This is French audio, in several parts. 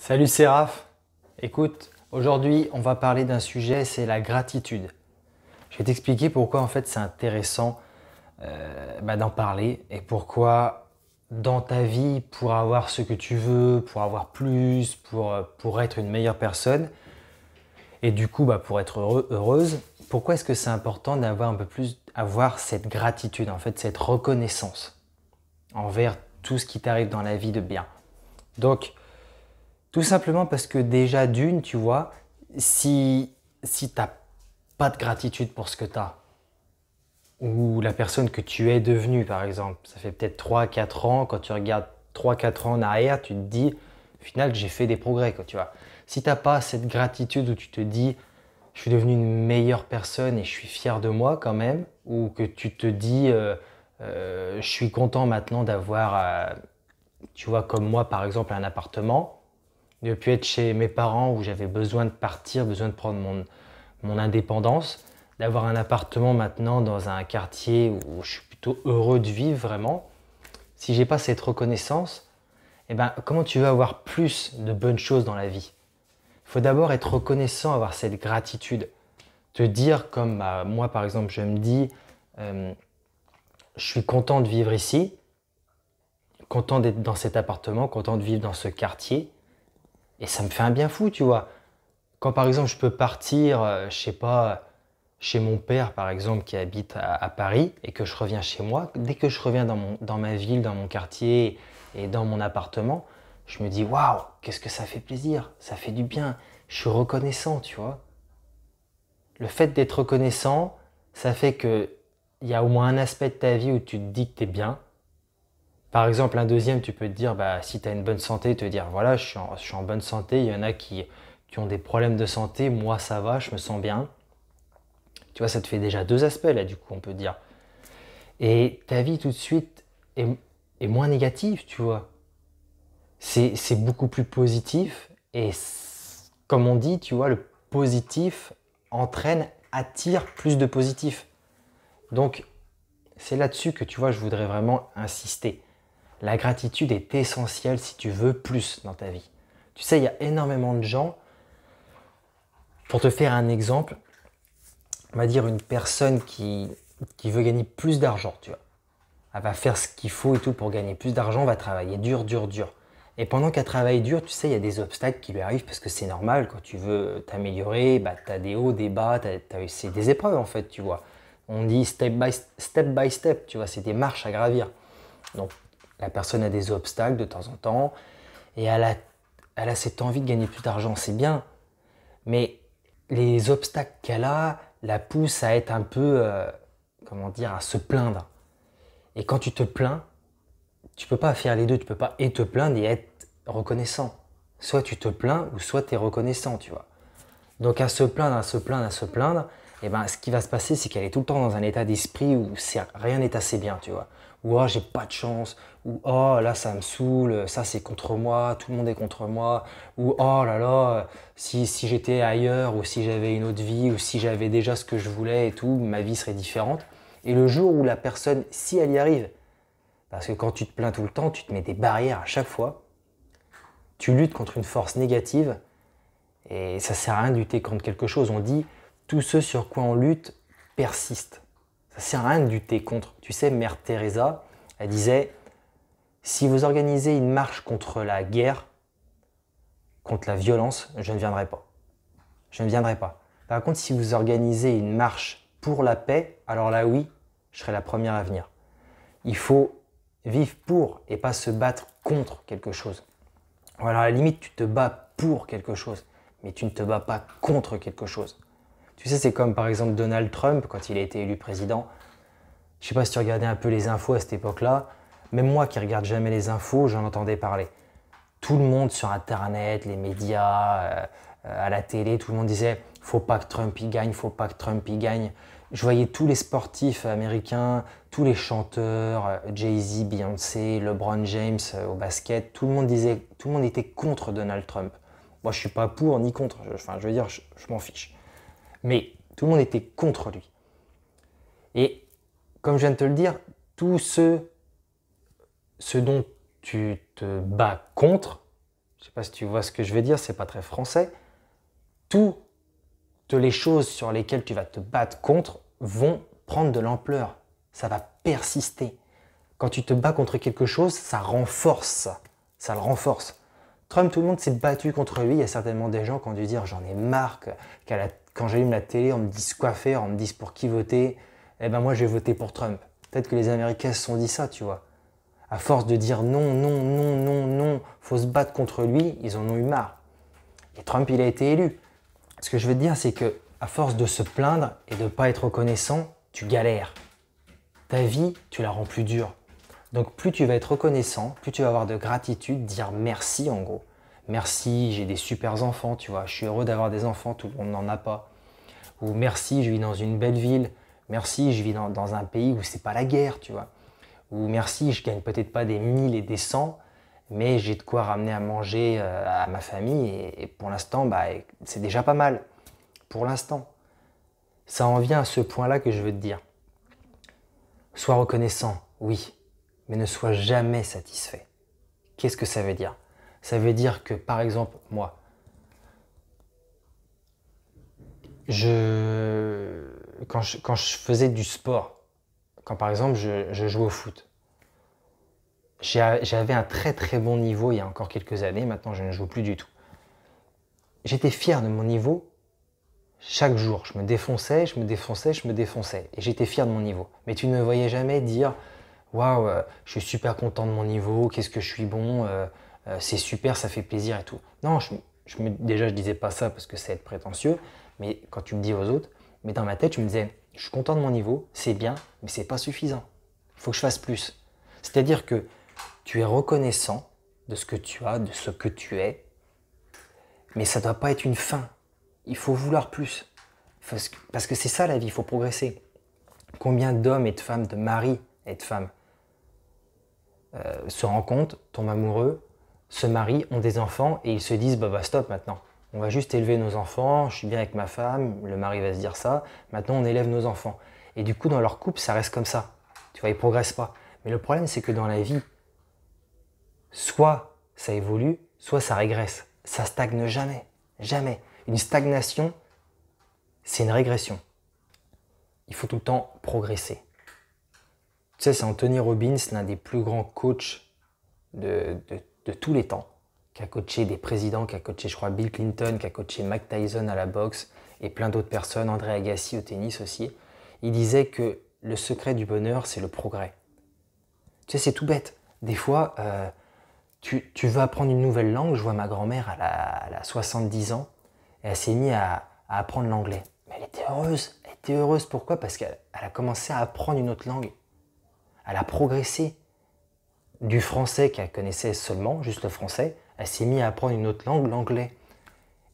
Salut, c'est Raph. Écoute, aujourd'hui on va parler d'un sujet, c'est la gratitude. Je vais t'expliquer pourquoi en fait c'est intéressant d'en parler et pourquoi dans ta vie, pour avoir ce que tu veux, pour avoir plus, pour être une meilleure personne et du coup pour être heureuse, pourquoi est-ce que c'est important d'avoir un peu plus, avoir cette gratitude, en fait cette reconnaissance envers tout ce qui t'arrive dans la vie de bien. Donc, tout simplement parce que déjà d'une, tu vois, si tu n'as pas de gratitude pour ce que tu as, ou la personne que tu es devenue par exemple, ça fait peut-être 3 4 ans, quand tu regardes 3 4 ans en arrière, tu te dis, au final j'ai fait des progrès, quoi, tu vois. Si tu n'as pas cette gratitude où tu te dis, je suis devenu une meilleure personne et je suis fier de moi quand même, ou que tu te dis, je suis content maintenant d'avoir, tu vois, comme moi par exemple, un appartement, de plus être chez mes parents où j'avais besoin de partir, besoin de prendre mon indépendance, d'avoir un appartement maintenant dans un quartier où je suis plutôt heureux de vivre vraiment. Si j'ai pas cette reconnaissance, eh ben, comment tu veux avoir plus de bonnes choses dans la vie? Il faut d'abord être reconnaissant, avoir cette gratitude. Te dire comme moi par exemple, je me dis, euh, je suis content de vivre ici, content d'être dans cet appartement, content de vivre dans ce quartier, et ça me fait un bien fou, tu vois. Quand par exemple je peux partir, je sais pas, chez mon père par exemple qui habite à Paris et que je reviens chez moi, dès que je reviens dans ma ville, dans mon quartier et dans mon appartement, je me dis waouh, qu'est-ce que ça fait plaisir, ça fait du bien, je suis reconnaissant, tu vois. Le fait d'être reconnaissant, ça fait que il y a au moins un aspect de ta vie où tu te dis que tu es bien. Par exemple, un deuxième, tu peux te dire, si tu as une bonne santé, te dire, voilà, je suis en bonne santé. Il y en a qui ont des problèmes de santé. Moi, ça va, je me sens bien. Tu vois, ça te fait déjà deux aspects, là, du coup, on peut dire. Et ta vie, tout de suite, est, est moins négative, tu vois. C'est beaucoup plus positif. Et comme on dit, tu vois, le positif entraîne, attire plus de positif. Donc, c'est là-dessus que, tu vois, je voudrais vraiment insister. La gratitude est essentielle si tu veux plus dans ta vie. Tu sais, il y a énormément de gens, pour te faire un exemple, on va dire une personne qui veut gagner plus d'argent, tu vois. Elle va faire ce qu'il faut et tout pour gagner plus d'argent, va travailler dur, dur, dur. Et pendant qu'elle travaille dur, tu sais, il y a des obstacles qui lui arrivent parce que c'est normal, quand tu veux t'améliorer, tu as des hauts, des bas, c'est des épreuves en fait, tu vois. On dit step by step, tu vois, c'est des marches à gravir. Donc la personne a des obstacles de temps en temps et elle a cette envie de gagner plus d'argent, c'est bien. Mais les obstacles qu'elle a la poussent à être un peu, comment dire, à se plaindre. Et quand tu te plains, tu peux pas faire les deux, tu peux pas et te plaindre et être reconnaissant. Soit tu te plains ou soit tu es reconnaissant, tu vois. Donc à se plaindre, à se plaindre, à se plaindre, et ben ce qui va se passer, c'est qu'elle est tout le temps dans un état d'esprit où rien n'est assez bien, tu vois. Ou oh j'ai pas de chance, ou oh là ça me saoule, ça c'est contre moi, tout le monde est contre moi, ou oh là là, si j'étais ailleurs, ou si j'avais une autre vie, ou si j'avais déjà ce que je voulais et tout, ma vie serait différente. Et le jour où la personne, si elle y arrive, parce que quand tu te plains tout le temps, tu te mets des barrières à chaque fois, tu luttes contre une force négative, et ça sert à rien de lutter contre quelque chose. On dit, tout ce sur quoi on lutte persiste. Ça sert à rien de lutter contre. Tu sais, Mère Teresa, elle disait, si vous organisez une marche contre la guerre, contre la violence, je ne viendrai pas. Je ne viendrai pas. Par contre, si vous organisez une marche pour la paix, alors là oui, je serai la première à venir. Il faut vivre pour et pas se battre contre quelque chose. Voilà, à la limite, tu te bats pour quelque chose, mais tu ne te bats pas contre quelque chose. Tu sais, c'est comme par exemple Donald Trump, quand il a été élu président. Je sais pas si tu regardais un peu les infos à cette époque-là. Même moi qui regarde jamais les infos, j'en entendais parler. Tout le monde sur Internet, les médias, à la télé, tout le monde disait faut pas que Trump y gagne, faut pas que Trump y gagne. Je voyais tous les sportifs américains, tous les chanteurs, Jay-Z, Beyoncé, LeBron James au basket, tout le monde était contre Donald Trump. Moi, je suis pas pour ni contre. Je veux dire, je m'en fiche. Mais tout le monde était contre lui. Et comme je viens de te le dire, tout ce dont tu te bats contre, Je ne sais pas si tu vois ce que je veux dire, c'est pas très français. Toutes les choses sur lesquelles tu vas te battre contre vont prendre de l'ampleur. Ça va persister. Quand tu te bats contre quelque chose, ça renforce ça. Ça le renforce. Trump, tout le monde s'est battu contre lui. Il y a certainement des gens qui ont dû dire j'en ai marre, quand j'allume la télé, on me dise quoi faire, on me dise pour qui voter. Eh ben moi, je vais voter pour Trump. Peut-être que les Américains se sont dit ça, tu vois. À force de dire non, non, non, non, non, faut se battre contre lui, ils en ont eu marre. Et Trump, il a été élu. Ce que je veux te dire, c'est que à force de se plaindre et de ne pas être reconnaissant, tu galères. Ta vie, tu la rends plus dure. Donc plus tu vas être reconnaissant, plus tu vas avoir de gratitude, dire merci en gros. Merci, j'ai des super enfants, tu vois, je suis heureux d'avoir des enfants, tout le monde n'en a pas. Ou merci, je vis dans une belle ville. Merci, je vis dans un pays où c'est pas la guerre, tu vois. Ou merci, je gagne peut-être pas des 1000 et des 100, mais j'ai de quoi ramener à manger à ma famille et pour l'instant, bah, c'est déjà pas mal. Pour l'instant. Ça en vient à ce point-là que je veux te dire. Sois reconnaissant, oui, mais ne sois jamais satisfait. Qu'est-ce que ça veut dire? Ça veut dire que, par exemple, moi, quand je faisais du sport, quand par exemple je jouais au foot, j'avais un très très bon niveau il y a encore quelques années, maintenant je ne joue plus du tout. J'étais fier de mon niveau chaque jour, je me défonçais, je me défonçais, je me défonçais, et j'étais fier de mon niveau. Mais tu ne me voyais jamais dire « Waouh, je suis super content de mon niveau, qu'est-ce que je suis bon, c'est super, ça fait plaisir et tout. » Non, déjà je disais pas ça parce que c'est être prétentieux, mais quand tu me dis aux autres, mais dans ma tête je me disais « Je suis content de mon niveau, c'est bien, mais c'est pas suffisant, il faut que je fasse plus. » C'est-à-dire que tu es reconnaissant de ce que tu as, de ce que tu es, mais ça ne doit pas être une fin. Il faut vouloir plus. Parce que c'est ça la vie, il faut progresser. Combien d'hommes et de femmes, de maris et de femmes se rencontrent, tombent amoureux, se marient, ont des enfants et ils se disent bah stop maintenant. On va juste élever nos enfants, je suis bien avec ma femme, le mari va se dire ça, maintenant on élève nos enfants. Et du coup dans leur couple ça reste comme ça. Tu vois, ils ne progressent pas. Mais le problème c'est que dans la vie, soit ça évolue, soit ça régresse. Ça stagne jamais. Jamais. Une stagnation, c'est une régression. Il faut tout le temps progresser. Tu sais, c'est Anthony Robbins, l'un des plus grands coachs de tous les temps, qui a coaché des présidents, qui a coaché, je crois, Bill Clinton, qui a coaché Mike Tyson à la boxe et plein d'autres personnes, André Agassi au tennis aussi. Il disait que le secret du bonheur, c'est le progrès. Tu sais, c'est tout bête. Des fois, tu veux apprendre une nouvelle langue. Je vois ma grand-mère, elle a 70 ans, et elle s'est mise à apprendre l'anglais. Mais elle était heureuse. Elle était heureuse, pourquoi? Parce qu'elle a commencé à apprendre une autre langue. Elle a progressé. Du français qu'elle connaissait seulement, juste le français, elle s'est mise à apprendre une autre langue, l'anglais.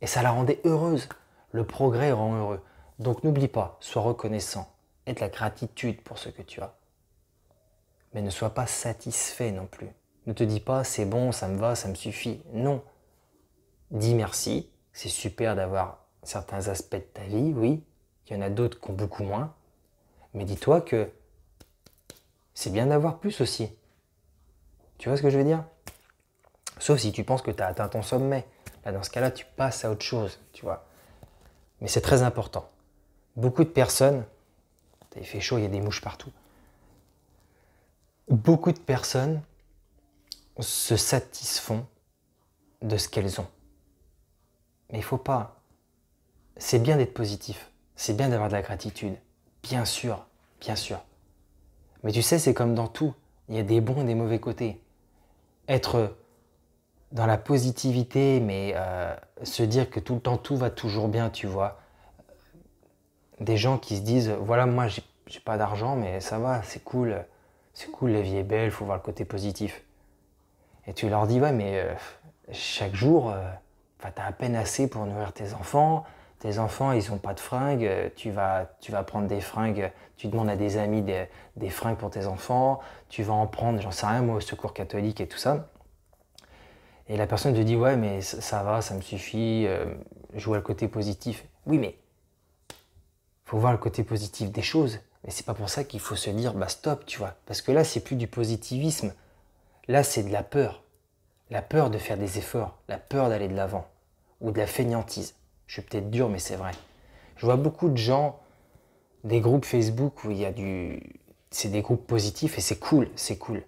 Et ça la rendait heureuse. Le progrès rend heureux. Donc n'oublie pas, sois reconnaissant. Aie de la gratitude pour ce que tu as. Mais ne sois pas satisfait non plus. Ne te dis pas c'est bon, ça me va, ça me suffit. Non. Dis merci. C'est super d'avoir certains aspects de ta vie, oui. Il y en a d'autres qui ont beaucoup moins. Mais dis-toi que c'est bien d'avoir plus aussi. Tu vois ce que je veux dire? Sauf si tu penses que tu as atteint ton sommet. Là, dans ce cas-là, tu passes à autre chose, tu vois. Mais c'est très important. Beaucoup de personnes, il fait chaud, il y a des mouches partout. Beaucoup de personnes se satisfont de ce qu'elles ont. Mais il ne faut pas. C'est bien d'être positif. C'est bien d'avoir de la gratitude. Bien sûr, bien sûr. Mais tu sais, c'est comme dans tout. Il y a des bons et des mauvais côtés. Être dans la positivité, mais se dire que tout le temps, tout va toujours bien, tu vois. Des gens qui se disent, voilà, moi, j'ai pas d'argent, mais ça va, c'est cool, la vie est belle, il faut voir le côté positif. Et tu leur dis, ouais, mais chaque jour, t'as à peine assez pour nourrir tes enfants, ils n'ont pas de fringues, tu vas prendre des fringues, tu demandes à des amis des fringues pour tes enfants, tu vas en prendre, j'en sais rien, moi, au secours catholique et tout ça. Et la personne te dit, ouais, mais ça va, ça me suffit, je vois le côté positif. Oui, mais il faut voir le côté positif des choses. Mais c'est pas pour ça qu'il faut se dire, bah stop, tu vois. Parce que là, c'est plus du positivisme. Là, c'est de la peur. La peur de faire des efforts, la peur d'aller de l'avant, ou de la fainéantise. Je suis peut-être dur, mais c'est vrai. Je vois beaucoup de gens, des groupes Facebook où il y a c'est des groupes positifs et c'est cool, c'est cool.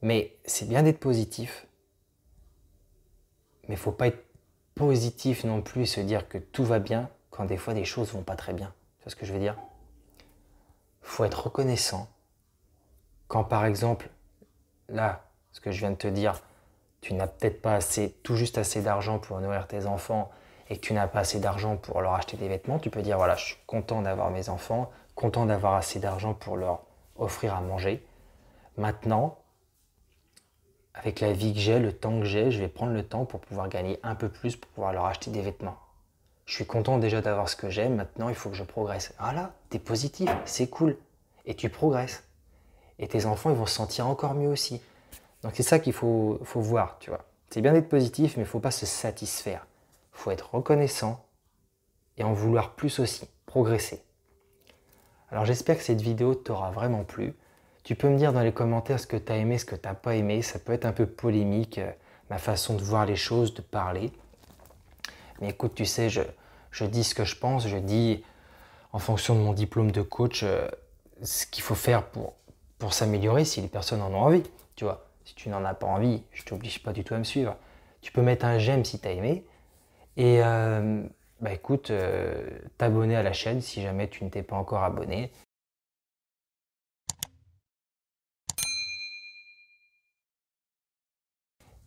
Mais c'est bien d'être positif, mais il ne faut pas être positif non plus et se dire que tout va bien quand des fois des choses vont pas très bien. Tu vois ce que je veux dire? Il faut être reconnaissant quand par exemple, là, ce que je viens de te dire, tu n'as peut-être pas assez, tout juste assez d'argent pour nourrir tes enfants et que tu n'as pas assez d'argent pour leur acheter des vêtements, tu peux dire voilà, je suis content d'avoir mes enfants, content d'avoir assez d'argent pour leur offrir à manger. Maintenant, avec la vie que j'ai, le temps que j'ai, je vais prendre le temps pour pouvoir gagner un peu plus pour pouvoir leur acheter des vêtements. Je suis content déjà d'avoir ce que j'ai, maintenant il faut que je progresse. Voilà, t'es positif, c'est cool. Et tu progresses. Et tes enfants, ils vont se sentir encore mieux aussi. Donc c'est ça qu'il faut voir, tu vois. C'est bien d'être positif, mais il ne faut pas se satisfaire. Il faut être reconnaissant et en vouloir plus aussi, progresser. Alors j'espère que cette vidéo t'aura vraiment plu. Tu peux me dire dans les commentaires ce que tu as aimé, ce que tu n'as pas aimé. Ça peut être un peu polémique, ma façon de voir les choses, de parler. Mais écoute, tu sais, je dis ce que je pense, je dis en fonction de mon diplôme de coach ce qu'il faut faire pour s'améliorer si les personnes en ont envie, tu vois. Si tu n'en as pas envie, je ne t'oblige pas du tout à me suivre. Tu peux mettre un j'aime si tu as aimé. Et bah écoute, t'abonner à la chaîne si jamais tu ne t'es pas encore abonné.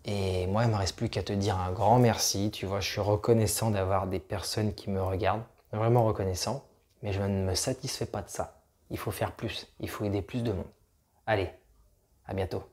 Et moi, il ne me reste plus qu'à te dire un grand merci. Tu vois, je suis reconnaissant d'avoir des personnes qui me regardent. Vraiment reconnaissant. Mais je ne me satisfais pas de ça. Il faut faire plus. Il faut aider plus de monde. Allez, à bientôt.